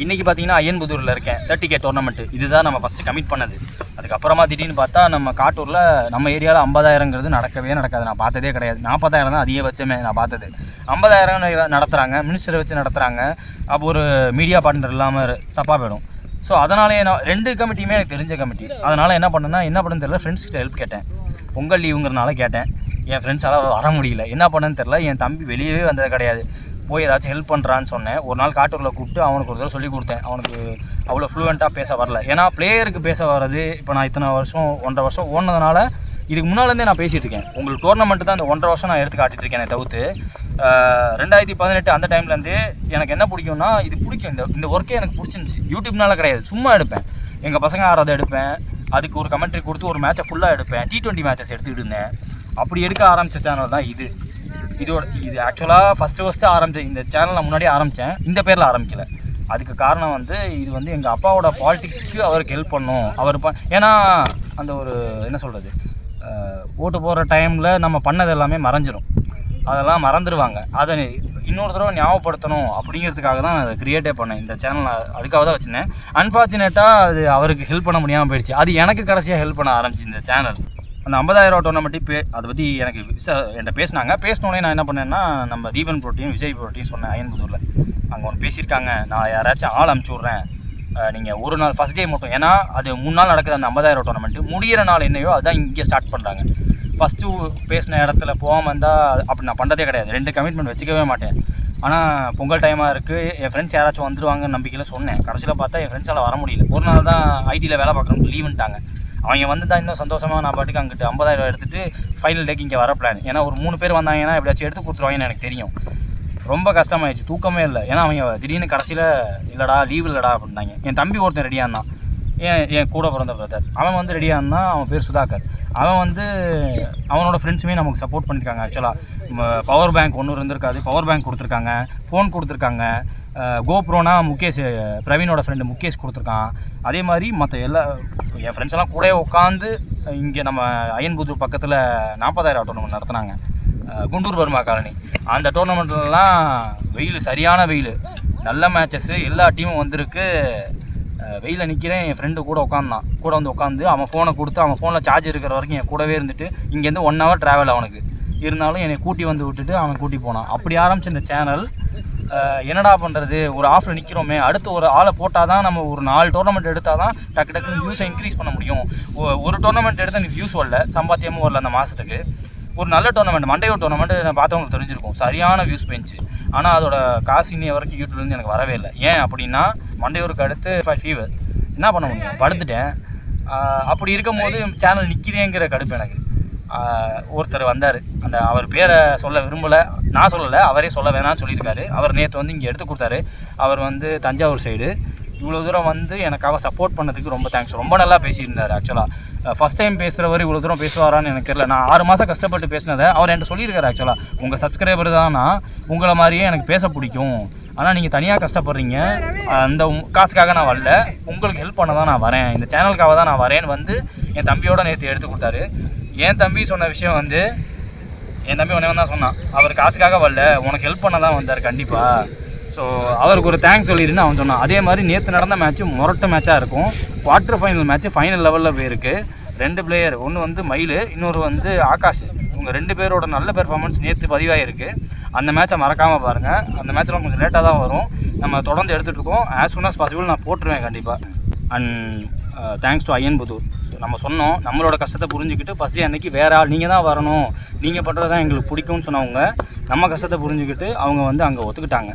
இன்றைக்கி பார்த்தீங்கன்னா அய்யன்புதூரில் இருக்கேன் 30K டோர்னமெண்ட்டு. இதுதான் நம்ம ஃபஸ்ட்டு கமிட் பண்ணது. அதுக்கப்புறமா திடீர்னு பார்த்தா நம்ம காட்டூரில் நம்ம ஏரியாவில் 50,000ங்கிறது நடக்கவே நடக்காது. நான் பார்த்ததே கிடையாது. 40,000 தான் அதிகபட்சமே நான் பார்த்தது. 50,000 நடத்துகிறாங்க, மினிஸ்டரை வச்சு நடத்துகிறாங்க. அப்போ ஒரு மீடியா பார்ட்னர் இல்லாமல் தப்பாக போயிடும். ஸோ அதனாலே நான் 2 கமிட்டியுமே எனக்கு தெரிஞ்ச கமிட்டி. அதனால் என்ன பண்ணேன்னா, என்ன பண்ணுன்னு தெரியல, ஃப்ரெண்ட்ஸ்கிட்ட ஹெல்ப் கேட்டேன். பொங்கல் லீவுங்கிறனால கேட்டேன். என் ஃப்ரெண்ட்ஸால் வர முடியல. என்ன பண்ணுன்னு தெரில. என் தம்பி வெளியவே வந்தது கிடையாது. போய் ஏதாச்சும் ஹெல்ப் பண்ணுறான்னு சொன்னேன். ஒரு நாள் காட்டூரில் கூப்பிட்டு அவனுக்கு ஒரு தடவை சொல்லி கொடுத்தேன். அவனுக்கு அவ்வளோ ஃப்ளூவெண்ட்டாக பேச வரல. ஏன்னா பிளேயருக்கு பேச வர்றது இப்போ நான் இத்தனை வருஷம் 1.5 வருஷம் ஓடினதுனால இதுக்கு முன்னாலேருந்தே நான் பேசிகிட்டு இருக்கேன். உங்களுக்கு டோர்னமெண்ட்டு தான் இந்த 1.5 வருஷம் நான் எடுத்து காட்டிகிட்டு இருக்கேன். தவிர்த்து 2018 அந்த டைம்லேருந்து எனக்கு என்ன பிடிக்கும்னா, இது பிடிக்கும். இந்த ஒர்க்கே எனக்கு பிடிச்சிருந்துச்சி. யூடியூப்னால கிடையாது, சும்மா எடுப்பேன். எங்கள் பசங்க ஆறதை எடுப்பேன், அதுக்கு ஒரு கமெண்ட்ரி கொடுத்து ஒரு மேட்சை ஃபுல்லாக எடுப்பேன். T20 மேட்சஸ் எடுத்துக்கிட்டு இருந்தேன். அப்படி எடுக்க ஆரம்பித்த சேனல் தான் இது ஆக்சுவலாக ஃபஸ்ட்டு ஆரம்பித்த இந்த சேனல் நான் முன்னாடியே ஆரம்பித்தேன். இந்த பேரில் ஆரம்பிக்கலை. அதுக்கு காரணம் இது எங்கள் அப்பாவோட பாலிடிக்ஸ்க்கு அவருக்கு ஹெல்ப் பண்ணும். ஏன்னா அந்த ஒரு என்ன சொல்கிறது, ஓட்டு போகிற டைமில் நம்ம பண்ணது எல்லாமே மறைஞ்சிரும். அதெல்லாம் மறந்துடுவாங்க. அதை இன்னொரு தடவை ஞாபகப்படுத்தணும் அப்படிங்கிறதுக்காக தான் அதை க்ரியேட்டே பண்ணேன். இந்த சேனல் அதுக்காக தான் வச்சுருந்தேன். அன்ஃபார்ச்சுனேட்டாக அது அவருக்கு ஹெல்ப் பண்ண முடியாமல் போயிடுச்சு. அது எனக்கு கடைசியாக ஹெல்ப் பண்ண ஆரம்பிச்சு இந்த சேனல். அந்த 50,000 டோர்னமெண்ட்டு அதை பற்றி எனக்கு என்கிட்ட பேசினோடனே நான் என்ன பண்ணேன்னா, நம்ம தீபன் ப்ரோட்டியும் விஜய் ப்ரோட்டியும் சொன்னேன். அய்யன்புதூரில் அங்கே ஒன்று பேசியிருக்காங்க, நான் யாராச்சும் ஆள் அனுப்பிச்சி விட்றேன், நீங்கள் ஒரு நாள் ஃபஸ்ட் டே மட்டும், ஏன்னா அது 3 நாள் நடக்குது அந்த 50,000 டோர்னமெண்ட்டு. முடிகிற நாள் என்னையோ அதுதான் இங்கே ஸ்டார்ட் பண்ணுறாங்க. ஃபஸ்ட்டு பேசின இடத்துல போகாமல் இருந்தால் அப்படி நான் பண்ணுறதே கிடையாது. 2 கமிட்மெண்ட் வச்சுக்கவே மாட்டேன். ஆனால் பொங்கல் டைமாக இருக்குது, என் ஃப்ரெண்ட்ஸ் யாராச்சும் வந்துடுவாங்கன்னு நம்பிக்கையில் சொன்னேன். கடைசியில் பார்த்தா என் ஃப்ரெண்ட்ஸால் வர முடியல. ஒரு நாள் தான் ஐடியில் வேலை பார்க்கணும், லீவுன்ட்டாங்க. அவங்க வந்து தான் இன்னும் சந்தோஷமாக நான் பாட்டுக்கு அங்கிட்டு 50,000 எடுத்துகிட்டு ஃபைனல் டேக்கு இங்கே வர பிளான். ஏன்னா ஒரு 3 பேர் வந்தாங்கன்னா எப்படியாச்சும் எடுத்து கொடுத்துருவாங்கன்னு எனக்கு தெரியும். ரொம்ப கஷ்டமாயிடுச்சு, தூக்கமே இல்லை. ஏன்னா அவங்க திடீர்னு கடைசியில் இல்லைடா லீவ் இல்லைடா அப்படின்னாங்க. என் தம்பி ஒருத்தன் ரெடியாக இருந்தான், என் கூட பிறந்த பிரதர். அவன் ரெடியாக இருந்தான். அவன் பேர் சுதாகர். அவன் அவனோட ஃப்ரெண்ட்ஸுமே நமக்கு சப்போர்ட் பண்ணியிருக்காங்க. ஆக்சுவலாக பவர் பேங்க் ஒன்று இருந்திருக்காது, பவர் பேங்க் கொடுத்துருக்காங்க, ஃபோன் கொடுத்துருக்காங்க. கோப்ரோனா முகேஷ், பிரவீனோட ஃப்ரெண்டு முகேஷ் கொடுத்துருக்கான். அதே மாதிரி மற்ற என் ஃப்ரெண்ட்ஸ் எல்லாம் கூட உட்காந்து இங்கே நம்ம அய்யன்புதூர் பக்கத்தில் 40,000 டோர்னமெண்ட் நடத்துனாங்க, குண்டூர் பர்மா காலனி. அந்த டோர்னமெண்ட்லாம் வெயில், சரியான வெயில், நல்ல மேட்சஸ்ஸு, எல்லா டீமும் வந்திருக்கு. வெயிலில் நிற்கிறேன், என் ஃப்ரெண்டு கூட உட்காந்து அவன் ஃபோனை கொடுத்து, அவன் ஃபோனில் சார்ஜ் இருக்கிற வரைக்கும் என் கூடவே இருந்துட்டு, இங்கேருந்து 1 hour ட்ராவல் அவனுக்கு இருந்தாலும் என்னை கூட்டி வந்து விட்டுட்டு அவன் கூட்டி போனான். அப்படி ஆரம்பித்த இந்த சேனல் என்னடா பண்ணுறது, ஒரு ஆஃபில் நிற்கிறோமே, அடுத்து ஒரு ஆளை போட்டால் தான் நம்ம ஒரு 4 டோர்னமெண்ட் எடுத்தால் தான் டக்குன்னு வியூஸை இன்க்ரீஸ் பண்ண முடியும். ஒரு டோர்னமெண்ட் எடுத்தால் எனக்கு வியூஸ் வரல, சம்பாத்தியமும் வரல. அந்த மாதத்துக்கு ஒரு நல்ல டோர்னமெண்ட் மண்டையூர் டோர்னமெண்ட் நான் பார்த்தவங்களுக்கு தெரிஞ்சிருக்கும், சரியான வியூஸ் போயிடுச்சு. ஆனால் அதோட காசு இன்னி வரைக்கும் யூடியூப்லேருந்து எனக்கு வரவே இல்லை. ஏன் அப்படின்னா, மண்டையூருக்கு அடுத்து ஃபீவர், என்ன பண்ண முடியும், படுத்துட்டேன். அப்படி இருக்கும்போது சேனல் நிற்கிதேங்கிற கடுப்பு எனக்கு. ஒருத்தர் வந்தார், அவர் பேரை சொல்ல விரும்பலை, நான் சொல்லலை, அவரே சொல்ல வேணாம்னு சொல்லியிருக்காரு. அவர் நேற்று இங்கே எடுத்து கொடுத்தாரு. அவர் தஞ்சாவூர் சைடு. இவ்வளோ தூரம் எனக்காக சப்போர்ட் பண்ணதுக்கு ரொம்ப தேங்க்ஸ். ரொம்ப நல்லா பேசியிருந்தார். ஆக்சுவலாக ஃபஸ்ட் டைம் பேசுகிறவர் இவ்வளோ தூரம் பேசுவாரான்னு எனக்கு தெரியல. நான் 6 மாதம் கஷ்டப்பட்டு பேசினதை அவர் என்கிட்ட சொல்லியிருக்காரு. ஆக்சுவலாக உங்கள் சப்ஸ்கிரைபர் தானா, உங்களை மாதிரியே எனக்கு பேச பிடிக்கும், ஆனால் நீங்கள் தனியாக கஷ்டப்படுறீங்க, அந்த காசுக்காக நான் வரல, உங்களுக்கு ஹெல்ப் பண்ண தான் நான் வரேன், இந்த சேனலுக்காக தான் நான் வரேன்னு என் தம்பியோட நேற்று எடுத்து கொடுத்தாரு. என் தம்பி சொன்ன விஷயம் என் தம்பி ஒன்றே தான் சொன்னான், அவர் காசுக்காக வரல, உனக்கு ஹெல்ப் பண்ண தான் வந்தார் கண்டிப்பாக. ஸோ அவருக்கு ஒரு தேங்க்ஸ் சொல்லிடுன்னு அவன் சொன்னான். அதே மாதிரி நேற்று நடந்த மேட்ச்சு முரட்டு மேட்சாக இருக்கும். குவார்ட்டர் ஃபைனல் மேட்ச்சு ஃபைனல் லெவலில் போயிருக்கு. 2 பிளேயர், ஒன்று மயில், இன்னொரு ஆகாஷ். இவங்க 2 பேரோட நல்ல பெர்ஃபார்மன்ஸ் நேற்று பதிவாகிருக்கு. அந்த மேட்சை மறக்காமல் பாருங்கள். அந்த மேட்ச்லாம் கொஞ்சம் லேட்டாக தான் வரும், நம்ம தொடர்ந்து எடுத்துகிட்டு இருக்கோம். ஆஸ் சூன் அஸ் பாசிபிள் நான் போட்டுருவேன் கண்டிப்பாக. And thanks to Ayyanputhur. நம்ம சொன்னோம், நம்மளோட கஷ்டத்தை புரிஞ்சுக்கிட்டு ஃபஸ்ட் டே அன்றைக்கி வேறு ஆள் நீங்கள் தான் வரணும், நீங்கள் பண்ணுறது தான் எங்களுக்கு பிடிக்கும்னு சொன்னவங்க நம்ம கஷ்டத்தை புரிஞ்சுக்கிட்டு அவங்க அங்கே ஒத்துக்கிட்டாங்க.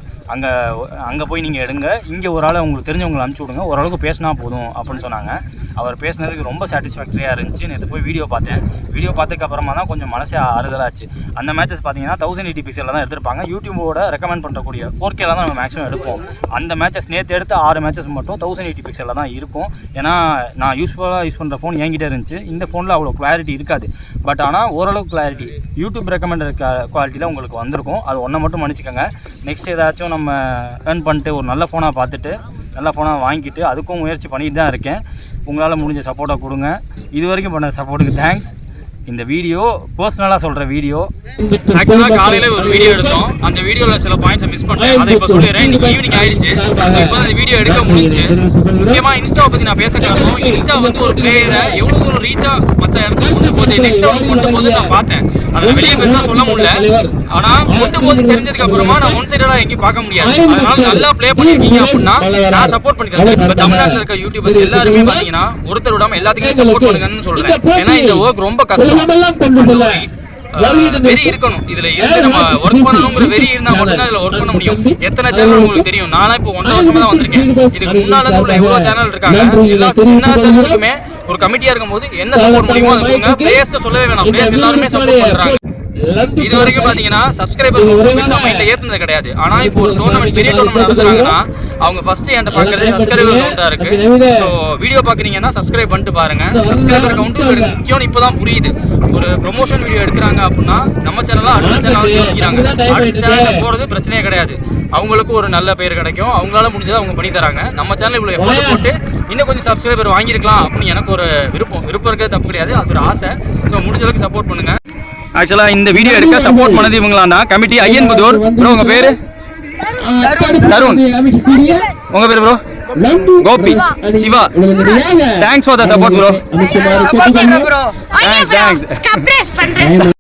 அங்கே போய் நீங்கள் எடுங்க, இங்கே ஒரு ஆளை உங்களுக்கு தெரிஞ்சவங்களை அனுப்பிச்சி விடுங்க, ஓரளவுக்கு பேசினா போதும் அப்படின்னு சொன்னாங்க. அவர் பேசினதுக்கு ரொம்ப சாட்டிஸ்ஃபேக்டரியாக இருந்துச்சு. நேற்று போய் வீடியோ பார்த்ததுக்கு அப்புறமா தான் கொஞ்சம் மனசே ஆறுதலாச்சு. அந்த மேட்சஸ் பார்த்தீங்கன்னா 1080 பிக்சலில் தான் எடுத்திருப்பாங்க. யூடியூபோட ரெக்கமெண்ட் பண்ணுறக்கூடிய 4Kல தான் நம்ம மேக்ஸிமம் எடுப்போம். அந்த மேட்சஸ் நேற்று எடுத்த 6 மேட்சஸ் மட்டும் 1080 பிக்சலில் தான் இருக்கும். ஏன்னா நான் யூஸ் பண்ணுற ஃபோன் என்கிட்ட இருந்துச்சு. இந்த ஃபோனில் அவ்வளோ கிளாரிட்டி இருக்காது, பட் ஆனால் ஓரளவுக்கு கிளாரிட்டி யூடியூப் ரெக்கமெண்டட் குவாலிட்டியில் உங்களுக்கு வந்திருக்கும். அது ஒன்றை மட்டும் மன்னிச்சுக்கோங்க. நெக்ஸ்ட் ஏதாச்சும் நம்ம ஏர்ன் பண்ணிட்டு ஒரு நல்ல ஃபோனாக பார்த்துட்டு நல்ல ஃபோனாக வாங்கிட்டு அதுக்கும் முயற்சி பண்ணிட்டு தான் இருக்கேன். உங்களால் முடிஞ்ச சப்போர்ட்டை கொடுங்க. இது வரைக்கும் பண்ண சப்போர்ட்டுக்கு தேங்க்ஸ். இந்த வீடியோ பர்சனலாக சொல்கிற வீடியோ. ஆக்சுவலாக காலையில் ஒரு வீடியோ எடுத்தோம். அந்த வீடியோவில் சில பாயிண்ட்ஸை மிஸ் பண்ணிட்டேன். அதை இப்போ சொல்லிடுறேன். இன்னைக்கு ஈவினிங் ஆயிடுச்சு. ஸோ இப்போ அந்த வீடியோ எடுக்க முடிஞ்சு. முக்கியமாக இன்ஸ்டாவை பற்றி நான் பேச காரணம், இன்ஸ்டா வந்து ஒரு பிளேயரை எவ்வளோ ஒரு ரீச்சாக மற்ற இடத்துல கொண்டு போகுது, நெக்ஸ்ட் லெவலுக்கு கொண்டு போகுது நான் பார்த்தேன். அதை வெளியே பெருசாக சொல்ல முடியல. ஆனால் கொண்டு போது தெரிஞ்சதுக்கு அப்புறமா நான் ஒன் சைடடாக எங்கேயும் பார்க்க முடியாது. அதனால நல்லா ப்ளே பண்ணியிருக்கீங்க அப்படின்னா நான் சப்போர்ட் பண்ணிக்கிறேன். இப்போ தமிழ்நாட்டில் இருக்க யூடியூபர்ஸ் எல்லாருமே பார்த்தீங்கன்னா ஒருத்தர் விடாமல் எல்லாத்துக்குமே சப்போர்ட் பண்ணுங்கன்னு சொல்கிறேன். ஏன்னா இந்த ஒர்க் ரொம்ப கஷ்டம். வெறி இருக்கணும். இதுல இருந்து நம்ம ஒர்க் பண்ணணுங்கிற வெறி இருந்தா மட்டும்தான் இதுல ஒர்க் பண்ண முடியும். எத்தனை சேனல் உங்களுக்கு தெரியும்? நானும் இப்போ 1.5 வருஷமா தான் வந்திருக்கேன். இதுக்கு முன்னால உள்ள எவ்வளவு சேனல் இருக்காங்க. எல்லா சேனலுக்குமே ஒரு கமிட்டியா இருக்கும் போது என்ன சப்போர்ட் முடியுமோ அதை கொடுங்க. பிளேயர்ஸ் சொல்லவே வேணாம். பிளேயர்ஸ் எல்லாருமே சப்போர்ட் பண்றாங்க. இது வரைக்கும் பாத்தீங்கன்னா சப்ஸ்கிரைபர் மைண்ட்ல ஏத்துனது கிடையாது. ஆனா இப்போ ஒரு டோர்னமெண்ட், பெரிய டோர்னமெண்ட் நடத்துறாங்கன்னா அவங்க ஃபர்ஸ்ட் என்கிட்ட பாக்குறது சப்ஸ்கிரைபர் கவுண்டா இருக்கு. ஸோ வீடியோ பாக்குறீங்கன்னா சப்ஸ்கிரைப் பண்ணிட்டு பாருங்க. சப்ஸ்கிரைபர் கவுண்ட் முக்கியம் இப்போதான் புரியுது. ஒரு ப்ரொமோஷன் வீடியோ எடுக்கிறாங்க அப்படின்னா நம்ம சேனலா அடுத்த சேனல் யோசிக்கிறாங்க. அடுத்த சேனல் போறது பிரச்சனையே கிடையாது. அவங்களுக்கு ஒரு நல்ல பேர் கிடைக்கும். அவங்களால முடிஞ்சதை அவங்க பண்ணி தராங்க. நம்ம சேனல் இவ்வளவு எஃபோர்ட் போட்டு இன்னும் கொஞ்சம் சப்ஸ்கிரைபர் வாங்கியிருக்கலாம் அப்படின்னு எனக்கு ஒரு விருப்பம் இருக்கிறது தப்பு கிடையாது. அது ஒரு ஆசை. ஸோ முடிஞ்ச அளவுக்கு சப்போர்ட் பண்ணுங்க. ஆக்சுவலாக இந்த வீடியோ எடுக்க சப்போர்ட் பண்ணது இவங்களாண்டா கமிட்டி ஐயன்புதூர். ப்ரோ உங்கள் பேர்? தருண். உங்கள் பேர் bro? Gopi, Siva. Thanks for the support bro. Thanks.